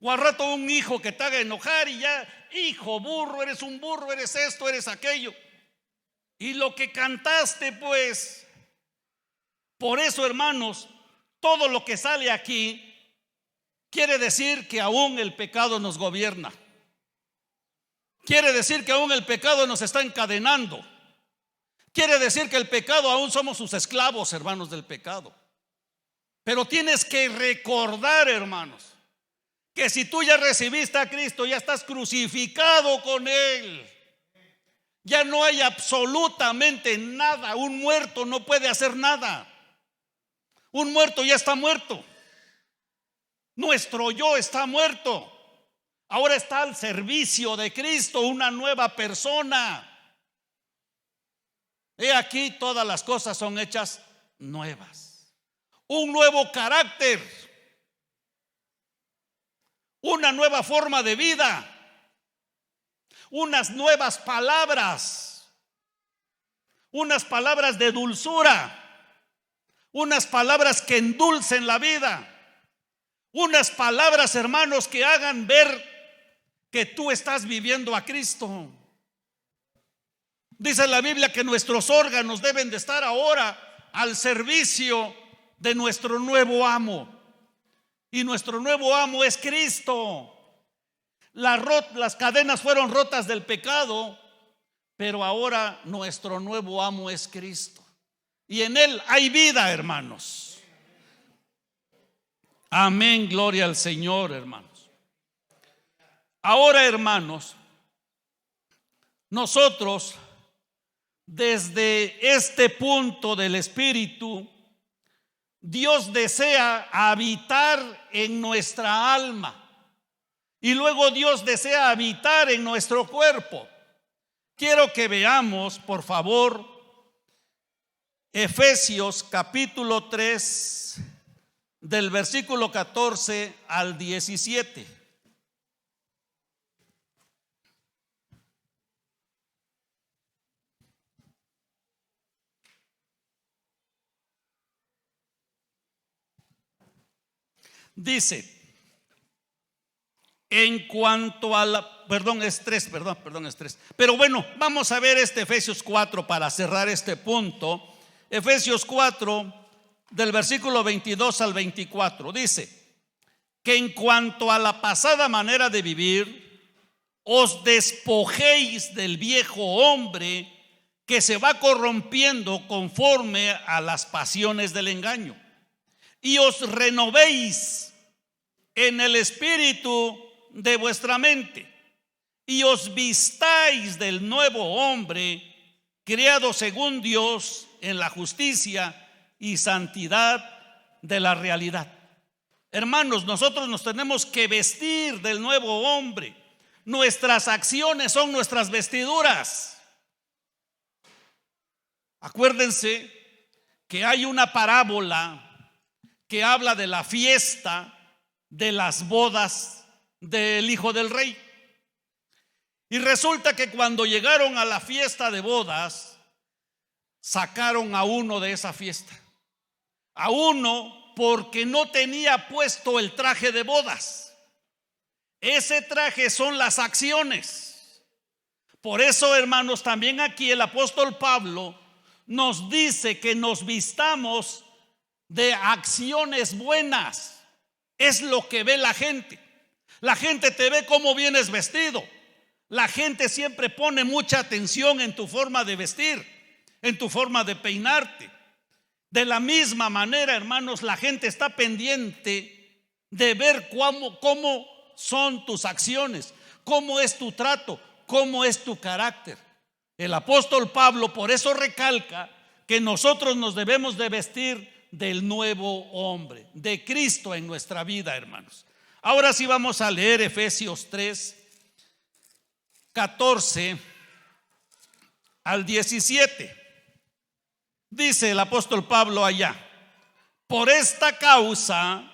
O al rato un hijo que te haga enojar y ya: hijo burro, eres un burro, eres esto, eres aquello. Y lo que cantaste, pues. Por eso, hermanos, todo lo que sale aquí quiere decir que aún el pecado nos gobierna. Quiere decir que aún el pecado nos está encadenando. Quiere decir que el pecado aún somos sus esclavos, hermanos, del pecado. Pero tienes que recordar, hermanos, que si tú ya recibiste a Cristo, ya estás crucificado con Él. Ya no hay absolutamente nada. Un muerto no puede hacer nada. Un muerto ya está muerto. Nuestro yo está muerto. Ahora está al servicio de Cristo, una nueva persona. He aquí, todas las cosas son hechas nuevas. Un nuevo carácter, una nueva forma de vida, unas nuevas palabras, unas palabras de dulzura, unas palabras que endulcen la vida, unas palabras, hermanos, que hagan ver que tú estás viviendo a Cristo. Dice la Biblia que nuestros órganos deben de estar ahora al servicio de nuestro nuevo amo. Y nuestro nuevo amo es Cristo. Las cadenas fueron rotas del pecado, pero ahora nuestro nuevo amo es Cristo. Y en Él hay vida, hermanos. Amén, gloria al Señor, hermanos. Ahora, hermanos, nosotros desde este punto del Espíritu, Dios desea habitar en nuestra alma y luego Dios desea habitar en nuestro cuerpo. Quiero que veamos, por favor, Efesios capítulo 3, del versículo 14 al 17. Dice, en cuanto a la, perdón, es 3. Pero bueno, vamos a ver Efesios 4 para cerrar este punto. Efesios 4, del versículo 22 al 24, dice que en cuanto a la pasada manera de vivir, os despojéis del viejo hombre que se va corrompiendo conforme a las pasiones del engaño, y os renovéis en el espíritu de vuestra mente, y os vistáis del nuevo hombre, creado según Dios en la justicia y santidad de la realidad. Hermanos, nosotros nos tenemos que vestir del nuevo hombre. Nuestras acciones son nuestras vestiduras. Acuérdense que hay una parábola que habla de la fiesta de las bodas del hijo del rey. Y resulta que cuando llegaron a la fiesta de bodas, sacaron a uno de esa fiesta. A uno porque no tenía puesto el traje de bodas. Ese traje son las acciones. Por eso, hermanos, también aquí el apóstol Pablo nos dice que nos vistamos de acciones buenas. Es lo que ve la gente. La gente te ve cómo vienes vestido. La gente siempre pone mucha atención en tu forma de vestir, en tu forma de peinarte. De la misma manera, hermanos, la gente está pendiente de ver cómo son tus acciones, cómo es tu trato, cómo es tu carácter. El apóstol Pablo por eso recalca que nosotros nos debemos de vestir del nuevo hombre, de Cristo en nuestra vida, hermanos. Ahora sí vamos a leer Efesios 3, 14 al 17. Dice el apóstol Pablo allá: por esta causa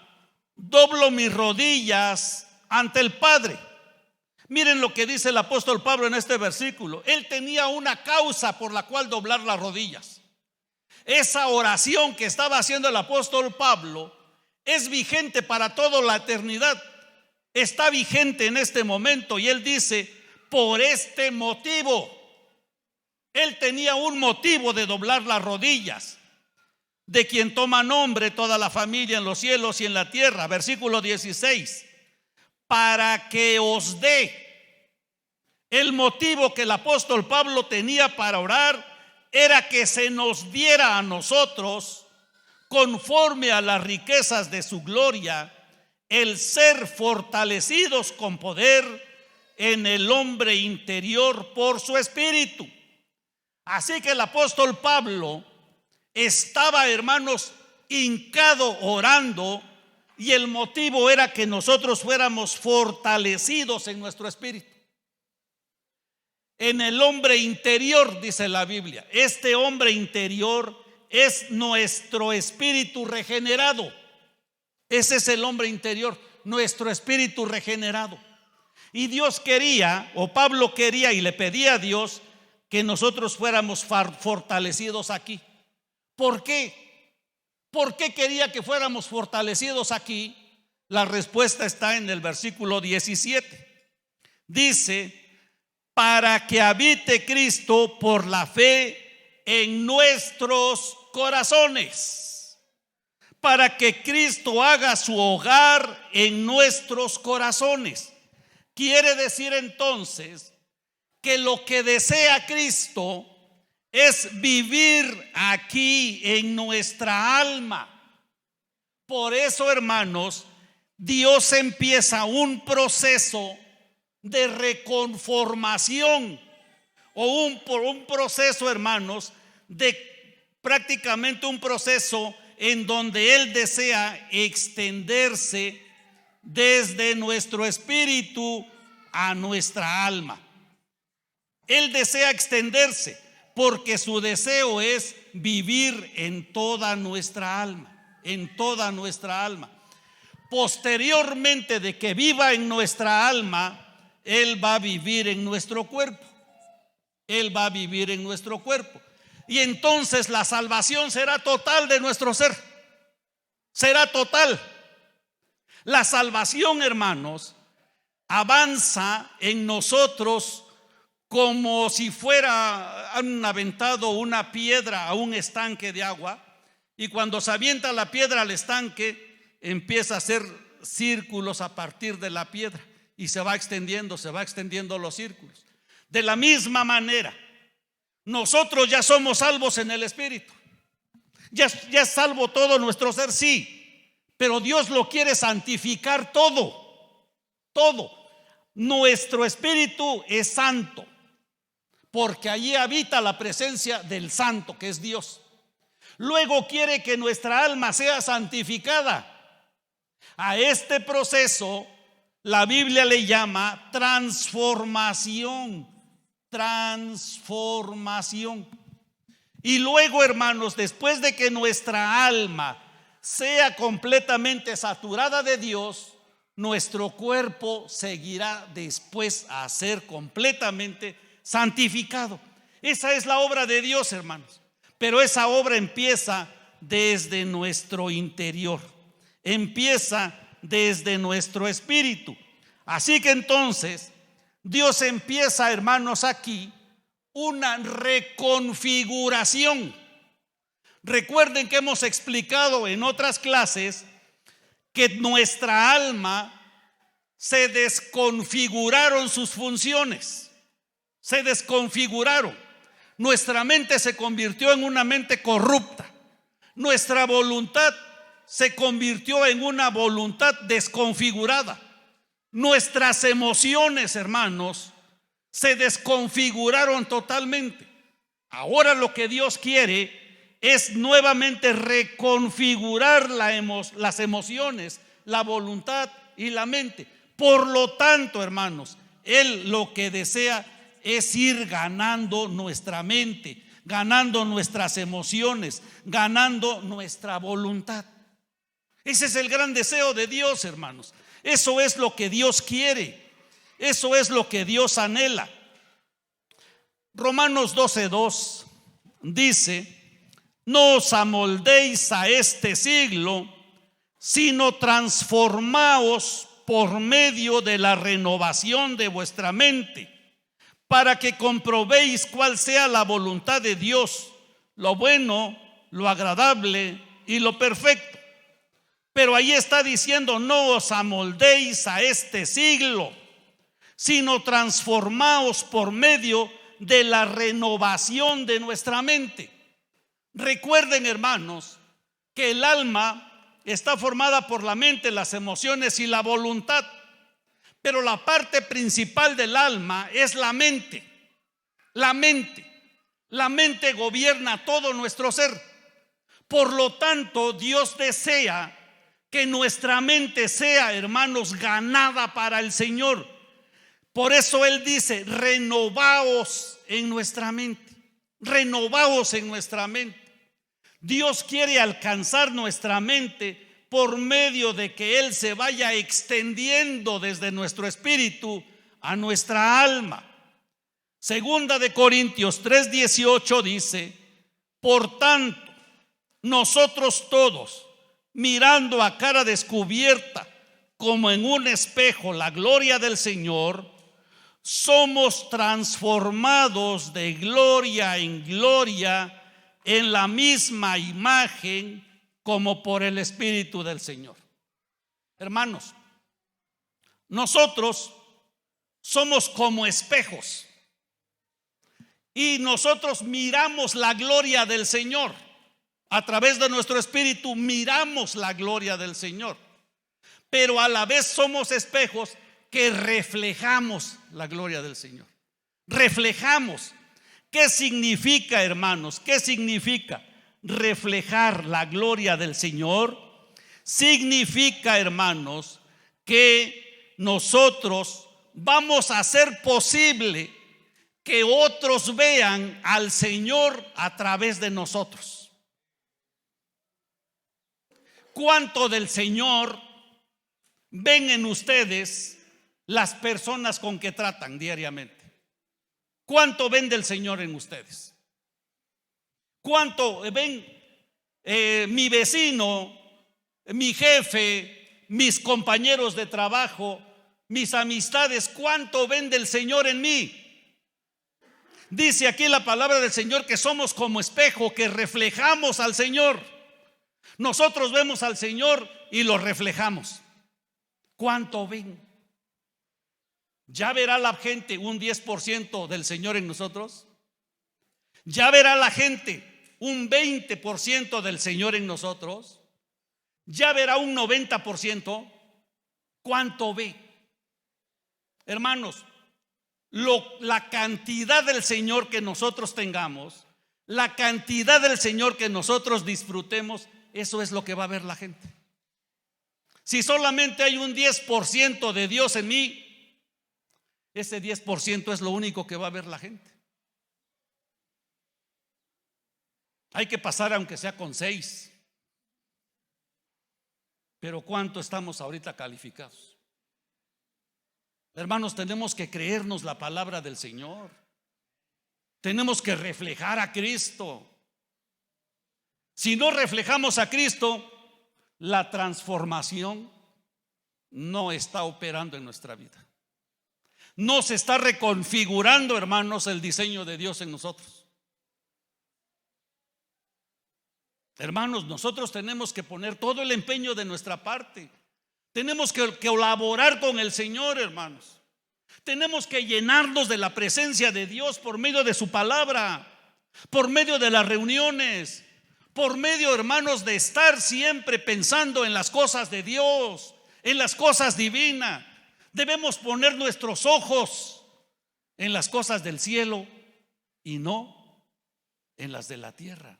doblo mis rodillas ante el Padre. Miren lo que dice el apóstol Pablo en este versículo. Él tenía una causa por la cual doblar las rodillas. Esa oración que estaba haciendo el apóstol Pablo es vigente para toda la eternidad. Está vigente en este momento, y él dice: por este motivo. Él tenía un motivo de doblar las rodillas, de quien toma nombre toda la familia en los cielos y en la tierra. Versículo 16: para que os dé. El motivo que el apóstol Pablo tenía para orar era que se nos diera a nosotros, conforme a las riquezas de su gloria, el ser fortalecidos con poder en el hombre interior por su espíritu. Así que el apóstol Pablo estaba, hermanos, hincado orando, y el motivo era que nosotros fuéramos fortalecidos en nuestro espíritu, en el hombre interior, dice la Biblia. Este hombre interior es nuestro espíritu regenerado. Ese es el hombre interior, nuestro espíritu regenerado. Y Dios quería, o Pablo quería y le pedía a Dios, que nosotros fuéramos fortalecidos aquí. ¿Por qué? ¿Por qué quería que fuéramos fortalecidos aquí? La respuesta está en el versículo 17. Dice: para que habite Cristo por la fe en nuestros corazones. Para que Cristo haga su hogar en nuestros corazones. Quiere decir entonces que lo que desea Cristo es vivir aquí en nuestra alma. Por eso, hermanos, Dios empieza un proceso de reconformación, o un proceso, hermanos, de prácticamente un proceso en donde Él desea extenderse desde nuestro espíritu a nuestra alma. Él desea extenderse porque su deseo es vivir en toda nuestra alma, en toda nuestra alma. Posteriormente de que viva en nuestra alma, Él va a vivir en nuestro cuerpo. Él va a vivir en nuestro cuerpo. Y entonces la salvación será total de nuestro ser. Será total. La salvación, hermanos, avanza en nosotros como si han aventado una piedra a un estanque de agua, y cuando se avienta la piedra al estanque empieza a hacer círculos a partir de la piedra, y se va extendiendo los círculos. De la misma manera, nosotros ya somos salvos en el espíritu. Ya es salvo todo nuestro ser, sí, pero Dios lo quiere santificar todo. Nuestro espíritu es santo, porque allí habita la presencia del santo, que es Dios. Luego quiere que nuestra alma sea santificada. A este proceso la Biblia le llama transformación. Y luego, hermanos, después de que nuestra alma sea completamente saturada de Dios, nuestro cuerpo seguirá después a ser completamente santificado. Esa es la obra de Dios, hermanos. Pero esa obra empieza desde nuestro interior, empieza desde nuestro espíritu. Así que entonces Dios empieza, hermanos, aquí una reconfiguración. Recuerden que hemos explicado en otras clases que nuestra alma se desconfiguraron sus funciones, se desconfiguraron. Nuestra mente se convirtió en una mente corrupta. Nuestra voluntad se convirtió en una voluntad desconfigurada. Nuestras emociones, hermanos, se desconfiguraron totalmente. Ahora lo que Dios quiere es nuevamente reconfigurar las emociones, la voluntad y la mente. Por lo tanto, hermanos, Él lo que desea es ir ganando nuestra mente, ganando nuestras emociones, ganando nuestra voluntad. Ese es el gran deseo de Dios, hermanos. Eso es lo que Dios quiere. Eso es lo que Dios anhela. Romanos 12:2 dice: no os amoldéis a este siglo, sino transformaos por medio de la renovación de vuestra mente, para que comprobéis cuál sea la voluntad de Dios, lo bueno, lo agradable y lo perfecto. Pero ahí está diciendo: no os amoldéis a este siglo, sino transformaos por medio de la renovación de nuestra mente. Recuerden, hermanos, que el alma está formada por la mente, las emociones y la voluntad. Pero la parte principal del alma es la mente. La mente gobierna todo nuestro ser. Por lo tanto, Dios desea que nuestra mente sea, hermanos, ganada para el Señor. Por eso Él dice: renovaos en nuestra mente. Renovaos en nuestra mente. Dios quiere alcanzar nuestra mente por medio de que Él se vaya extendiendo desde nuestro espíritu a nuestra alma. Segunda de Corintios 3:18 dice: por tanto, nosotros todos, mirando a cara descubierta, como en un espejo, la gloria del Señor, somos transformados de gloria en gloria en la misma imagen, como por el Espíritu del Señor. Hermanos, nosotros somos como espejos y nosotros miramos la gloria del Señor. A través de nuestro espíritu miramos la gloria del Señor, pero a la vez somos espejos que reflejamos la gloria del Señor. Reflejamos. ¿Qué significa, hermanos? ¿Qué significa reflejar la gloria del Señor? Significa, hermanos, que nosotros vamos a hacer posible que otros vean al Señor a través de nosotros. ¿Cuánto del Señor ven en ustedes las personas con que tratan diariamente? ¿Cuánto ven del Señor en ustedes? ¿Cuánto ven mi vecino, mi jefe, mis compañeros de trabajo, mis amistades? ¿Cuánto ven del Señor en mí? Dice aquí la palabra del Señor que somos como espejo, que reflejamos al Señor. Nosotros vemos al Señor y lo reflejamos. ¿Cuánto ven? ¿Ya verá la gente un 10% del Señor en nosotros? ¿Ya verá la gente un 20% del Señor en nosotros? ¿Ya verá un 90%? ¿Cuánto ve? Hermanos, la cantidad del Señor que nosotros tengamos, la cantidad del Señor que nosotros disfrutemos, eso es lo que va a ver la gente. Si solamente hay un 10% de Dios en mí, ese 10% es lo único que va a ver la gente. Hay que pasar aunque sea con 6. Pero ¿cuánto estamos ahorita calificados? Hermanos, tenemos que creernos la palabra del Señor. Tenemos que reflejar a Cristo. Si no reflejamos a Cristo, la transformación no está operando en nuestra vida. No se está reconfigurando, hermanos, el diseño de Dios en nosotros. Hermanos, nosotros tenemos que poner todo el empeño de nuestra parte. Tenemos que colaborar con el Señor, hermanos. Tenemos que llenarnos de la presencia de Dios por medio de su palabra, por medio de las reuniones, por medio, hermanos, de estar siempre pensando en las cosas de Dios, en las cosas divinas. Debemos poner nuestros ojos en las cosas del cielo y no en las de la tierra.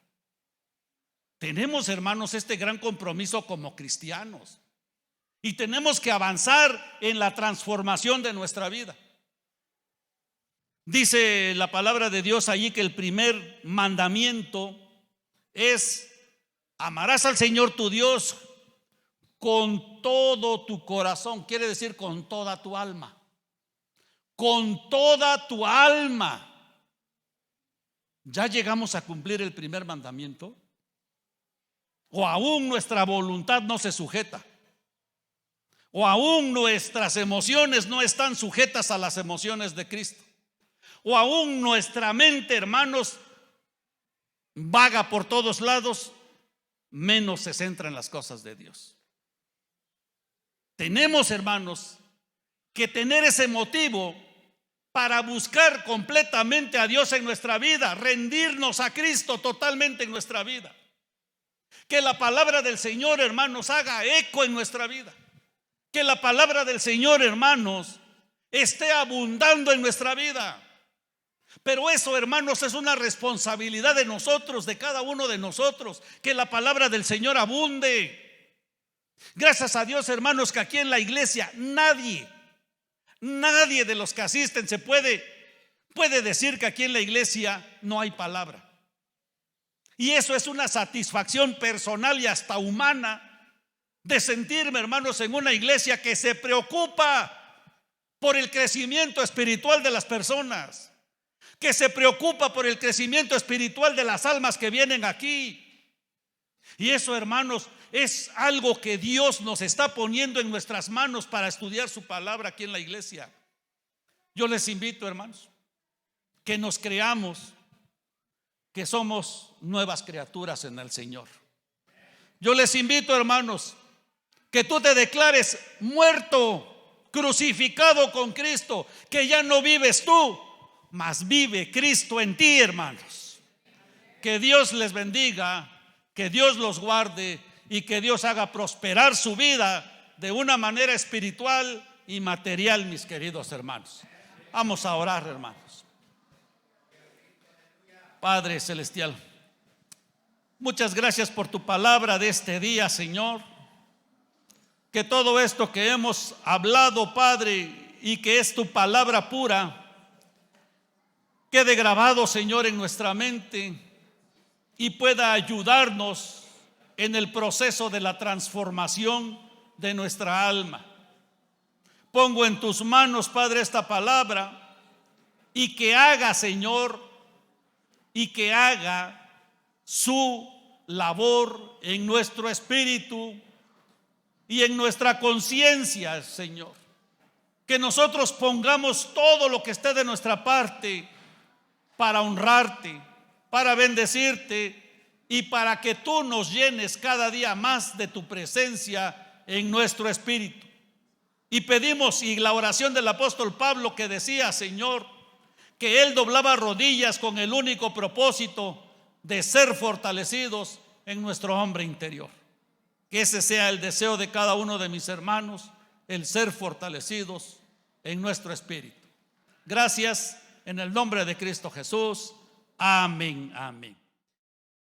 Tenemos, hermanos, este gran compromiso como cristianos y tenemos que avanzar en la transformación de nuestra vida. Dice la palabra de Dios allí que el primer mandamiento es: amarás al Señor tu Dios con todo tu corazón. Quiere decir con toda tu alma. Con toda tu alma. ¿Ya llegamos a cumplir el primer mandamiento? ¿O aún nuestra voluntad no se sujeta? ¿O aún nuestras emociones no están sujetas a las emociones de Cristo? ¿O aún nuestra mente, hermanos, vaga por todos lados, menos se centra en las cosas de Dios? Tenemos, hermanos, que tener ese motivo para buscar completamente a Dios en nuestra vida, rendirnos a Cristo totalmente en nuestra vida. Que la palabra del Señor, hermanos, haga eco en nuestra vida. Que la palabra del Señor, hermanos, esté abundando en nuestra vida. Pero eso, hermanos, es una responsabilidad de nosotros, de cada uno de nosotros, que la palabra del Señor abunde. Gracias a Dios, hermanos, que aquí en la iglesia nadie de los que asisten se puede decir que aquí en la iglesia no hay palabra. Y eso es una satisfacción personal y hasta humana de sentirme, hermanos, en una iglesia que se preocupa por el crecimiento espiritual de las personas, que se preocupa por el crecimiento espiritual de las almas que vienen aquí. Y eso, hermanos, es algo que Dios nos está poniendo en nuestras manos para estudiar su palabra aquí en la iglesia. Yo les invito, hermanos, que nos creamos que somos nuevas criaturas en el Señor. Yo les invito, hermanos, que tú te declares muerto, crucificado con Cristo, que ya no vives tú, mas vive Cristo en ti, hermanos. Que Dios les bendiga, que Dios los guarde y que Dios haga prosperar su vida de una manera espiritual y material, mis queridos hermanos. Vamos a orar, hermanos. Padre celestial, muchas gracias por tu palabra de este día, Señor. Que todo esto que hemos hablado, Padre, y que es tu palabra pura, quede grabado, Señor, en nuestra mente y pueda ayudarnos en el proceso de la transformación de nuestra alma. Pongo en tus manos, Padre, esta palabra y que haga, Señor, y que haga su labor en nuestro espíritu y en nuestra conciencia, Señor. Que nosotros pongamos todo lo que esté de nuestra parte para honrarte, para bendecirte y para que tú nos llenes cada día más de tu presencia en nuestro espíritu. Y pedimos, y la oración del apóstol Pablo que decía, Señor, que él doblaba rodillas con el único propósito de ser fortalecidos en nuestro hombre interior. Que ese sea el deseo de cada uno de mis hermanos, el ser fortalecidos en nuestro espíritu. Gracias en el nombre de Cristo Jesús. Amén, amén.